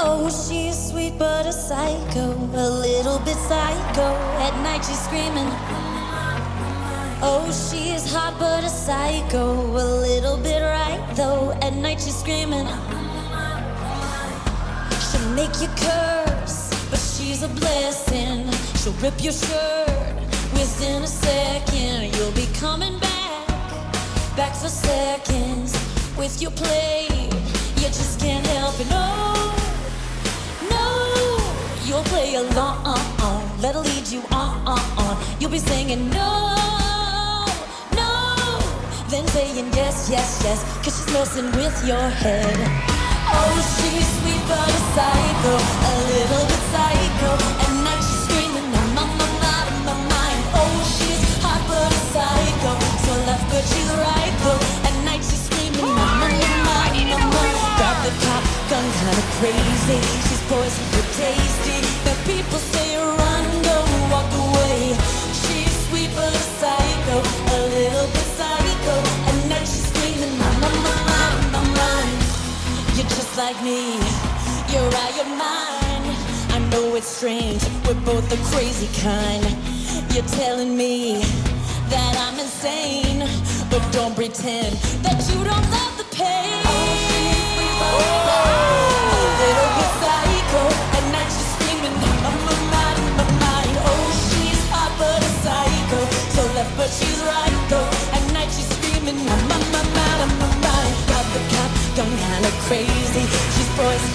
Oh, she's sweet but a psycho, a little bit psycho. At night she's screaming. Oh, she's hot but a psycho, a little bit right though. At night she's screaming. She'll make you curse, but she's a blessing. She'll rip your shirt within a second. You'll be coming back for seconds with your play. You just can't help it. No, you'll play along. Let her lead you on. You'll be singing no, then saying yes, 'cause she's messing with your head. Oh, she's sweet but a psycho, a little bit psycho. At night she's screaming, I'm on my mind. Oh, she's hot but a psycho, so left but she's right though. At night she's screaming, I'm on my mind. Got the cop gun kinda crazy. She's poison but tasty. The people say run, go, walk away. She's sweet but a psycho, a little bit psycho. At night she's screaming, I'm on my mind. You're just like me, you're out your mind. I know it's strange, we're both the crazy kind. You're telling me that I'm insane, but don't pretend that you don't love the pain. Oh, a little bit psycho. At night she's screaming, I'm my mind. Oh, she's hot but a psycho, so left but she's right though. At night she's screaming, I'm my mind. Got the cop gone kinda crazy. She's poison.